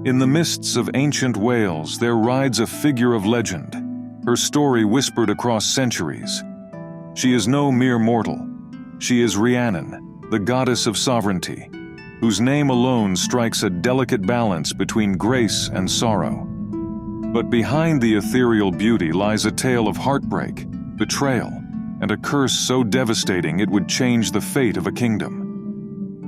In the mists of ancient Wales there rides a figure of legend, her story whispered across centuries. She is no mere mortal. She is Rhiannon, the goddess of sovereignty, whose name alone strikes a delicate balance between grace and sorrow. But behind the ethereal beauty lies a tale of heartbreak, betrayal, and a curse so devastating it would change the fate of a kingdom.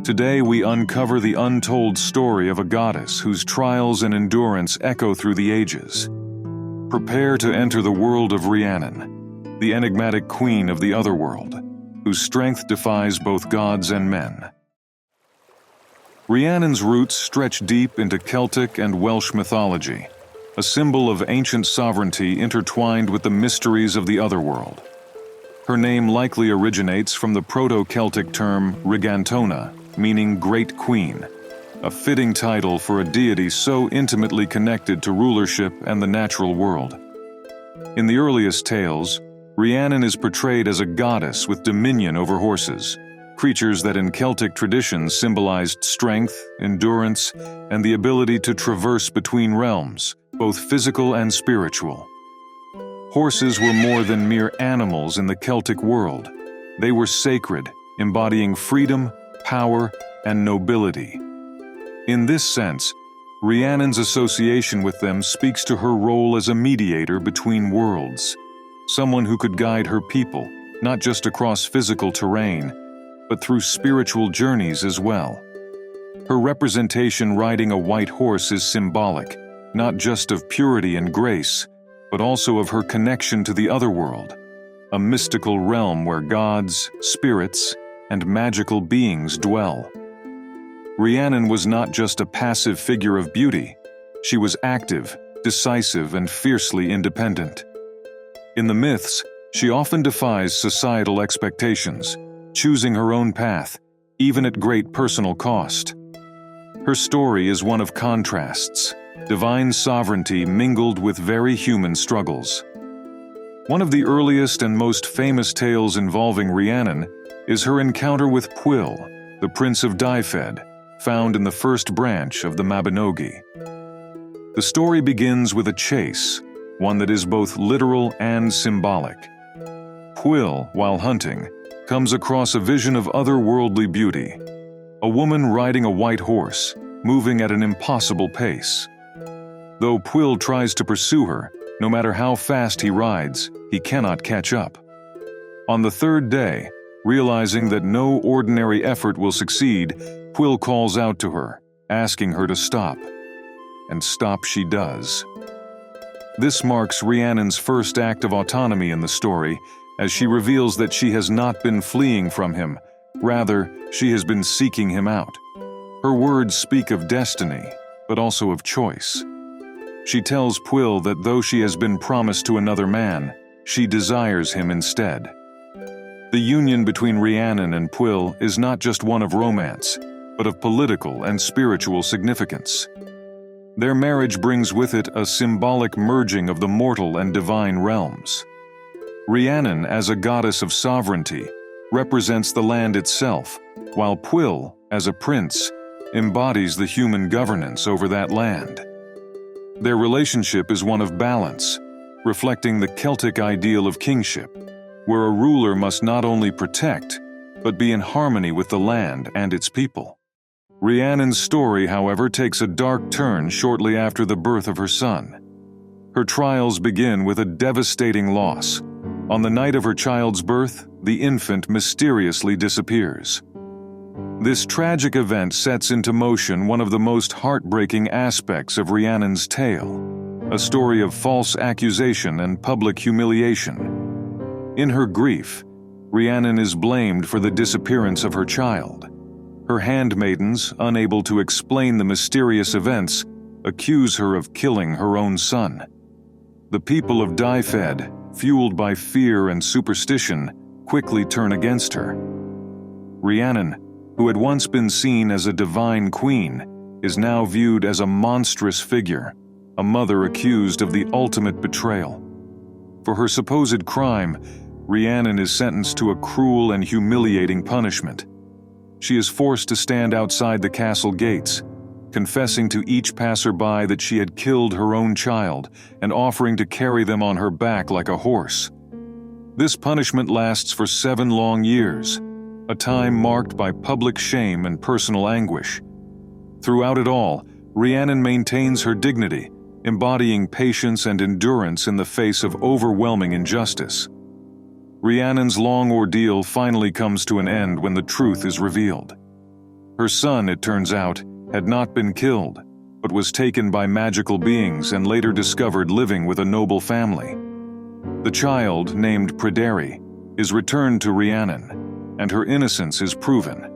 Today we uncover the untold story of a goddess whose trials and endurance echo through the ages. Prepare to enter the world of Rhiannon, the enigmatic queen of the Otherworld, whose strength defies both gods and men. Rhiannon's roots stretch deep into Celtic and Welsh mythology, a symbol of ancient sovereignty intertwined with the mysteries of the Otherworld. Her name likely originates from the Proto-Celtic term Rigantona, meaning Great Queen, a fitting title for a deity so intimately connected to rulership and the natural world. In the earliest tales, Rhiannon is portrayed as a goddess with dominion over horses, creatures that in Celtic traditions symbolized strength, endurance, and the ability to traverse between realms, both physical and spiritual. Horses were more than mere animals in the Celtic world. They were sacred, embodying freedom, power, and nobility. In this sense, Rhiannon's association with them speaks to her role as a mediator between worlds, someone who could guide her people, not just across physical terrain, but through spiritual journeys as well. Her representation riding a white horse is symbolic, not just of purity and grace, but also of her connection to the Otherworld, a mystical realm where gods, spirits, and magical beings dwell. Rhiannon was not just a passive figure of beauty. She was active, decisive, and fiercely independent. In the myths, she often defies societal expectations, choosing her own path, even at great personal cost. Her story is one of contrasts, divine sovereignty mingled with very human struggles. One of the earliest and most famous tales involving Rhiannon is her encounter with Pwyll, the Prince of Dyfed, found in the first branch of the Mabinogi. The story begins with a chase, one that is both literal and symbolic. Pwyll, while hunting, comes across a vision of otherworldly beauty, a woman riding a white horse, moving at an impossible pace. Though Pwyll tries to pursue her, no matter how fast he rides, he cannot catch up. On the third day, realizing that no ordinary effort will succeed, Pwyll calls out to her, asking her to stop. And stop she does. This marks Rhiannon's first act of autonomy in the story, as she reveals that she has not been fleeing from him, rather, she has been seeking him out. Her words speak of destiny, but also of choice. She tells Pwyll that though she has been promised to another man, she desires him instead. The union between Rhiannon and Pwyll is not just one of romance, but of political and spiritual significance. Their marriage brings with it a symbolic merging of the mortal and divine realms. Rhiannon, as a goddess of sovereignty, represents the land itself, while Pwyll, as a prince, embodies the human governance over that land. Their relationship is one of balance, reflecting the Celtic ideal of kingship, where a ruler must not only protect, but be in harmony with the land and its people. Rhiannon's story, however, takes a dark turn shortly after the birth of her son. Her trials begin with a devastating loss. On the night of her child's birth, the infant mysteriously disappears. This tragic event sets into motion one of the most heartbreaking aspects of Rhiannon's tale, a story of false accusation and public humiliation. In her grief, Rhiannon is blamed for the disappearance of her child. Her handmaidens, unable to explain the mysterious events, accuse her of killing her own son. The people of Dyfed, fueled by fear and superstition, quickly turn against her. Rhiannon, who had once been seen as a divine queen, is now viewed as a monstrous figure, a mother accused of the ultimate betrayal. For her supposed crime, Rhiannon is sentenced to a cruel and humiliating punishment. She is forced to stand outside the castle gates, confessing to each passerby that she had killed her own child and offering to carry them on her back like a horse. This punishment lasts for 7 long years, a time marked by public shame and personal anguish. Throughout it all, Rhiannon maintains her dignity, embodying patience and endurance in the face of overwhelming injustice. Rhiannon's long ordeal finally comes to an end when the truth is revealed. Her son, it turns out, had not been killed, but was taken by magical beings and later discovered living with a noble family. The child, named Pryderi, is returned to Rhiannon, and her innocence is proven.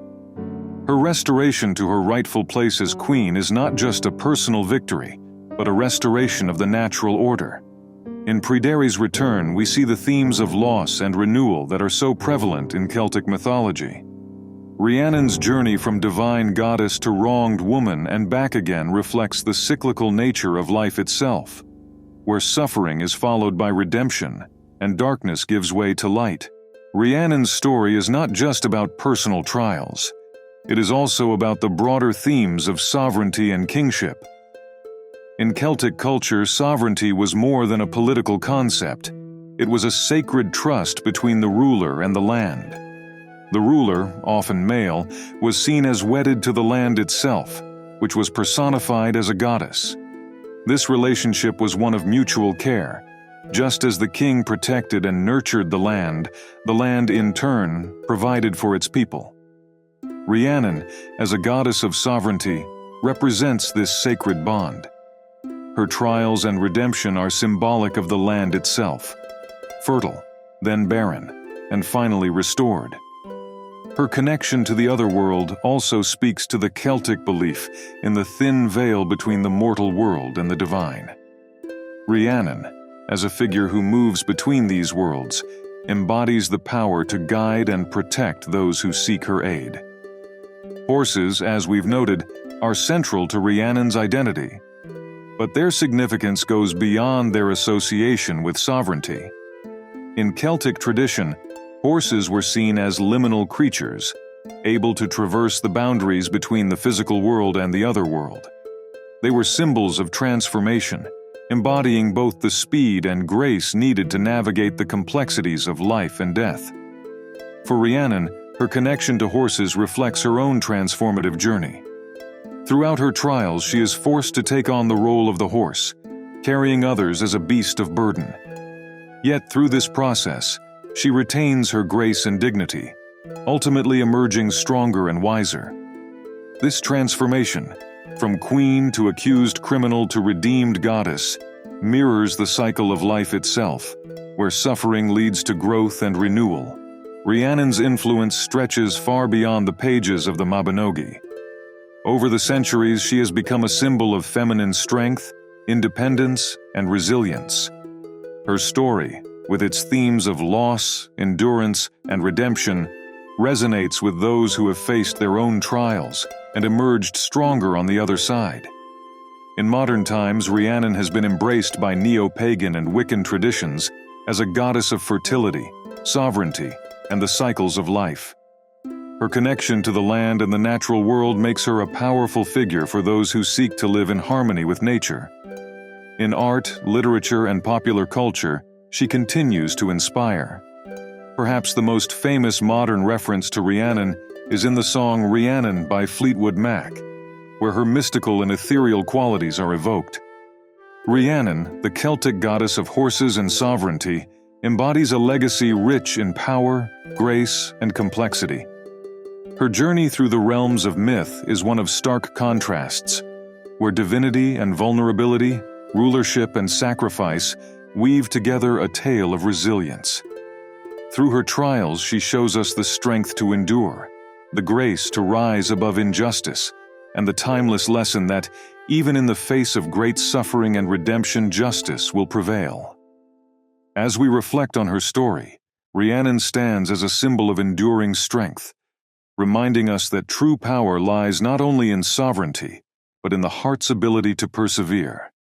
Her restoration to her rightful place as queen is not just a personal victory, but a restoration of the natural order. In Pryderi's return, we see the themes of loss and renewal that are so prevalent in Celtic mythology. Rhiannon's journey from divine goddess to wronged woman and back again reflects the cyclical nature of life itself, where suffering is followed by redemption and darkness gives way to light. Rhiannon's story is not just about personal trials. It is also about the broader themes of sovereignty and kingship. In Celtic culture, sovereignty was more than a political concept. It was a sacred trust between the ruler and the land. The ruler, often male, was seen as wedded to the land itself, which was personified as a goddess. This relationship was one of mutual care. Just as the king protected and nurtured the land in turn provided for its people. Rhiannon, as a goddess of sovereignty, represents this sacred bond. Her trials and redemption are symbolic of the land itself, fertile, then barren, and finally restored. Her connection to the Otherworld also speaks to the Celtic belief in the thin veil between the mortal world and the divine. Rhiannon, as a figure who moves between these worlds, embodies the power to guide and protect those who seek her aid. Horses, as we've noted, are central to Rhiannon's identity, but their significance goes beyond their association with sovereignty. In Celtic tradition, horses were seen as liminal creatures, able to traverse the boundaries between the physical world and the otherworld. They were symbols of transformation, embodying both the speed and grace needed to navigate the complexities of life and death. For Rhiannon, her connection to horses reflects her own transformative journey. Throughout her trials, she is forced to take on the role of the horse, carrying others as a beast of burden. Yet through this process, she retains her grace and dignity, ultimately emerging stronger and wiser. This transformation, from queen to accused criminal to redeemed goddess, mirrors the cycle of life itself, where suffering leads to growth and renewal. Rhiannon's influence stretches far beyond the pages of the Mabinogi. Over the centuries, she has become a symbol of feminine strength, independence, and resilience. Her story, with its themes of loss, endurance, and redemption, resonates with those who have faced their own trials and emerged stronger on the other side. In modern times, Rhiannon has been embraced by Neo-Pagan and Wiccan traditions as a goddess of fertility, sovereignty, and the cycles of life. Her connection to the land and the natural world makes her a powerful figure for those who seek to live in harmony with nature. In art, literature, and popular culture, she continues to inspire. Perhaps the most famous modern reference to Rhiannon is in the song Rhiannon by Fleetwood Mac, where her mystical and ethereal qualities are evoked. Rhiannon, the Celtic goddess of horses and sovereignty, embodies a legacy rich in power, grace, and complexity. Her journey through the realms of myth is one of stark contrasts, where divinity and vulnerability, rulership and sacrifice weave together a tale of resilience. Through her trials, she shows us the strength to endure, the grace to rise above injustice, and the timeless lesson that, even in the face of great suffering and redemption, justice will prevail. As we reflect on her story, Rhiannon stands as a symbol of enduring strength, reminding us that true power lies not only in sovereignty, but in the heart's ability to persevere.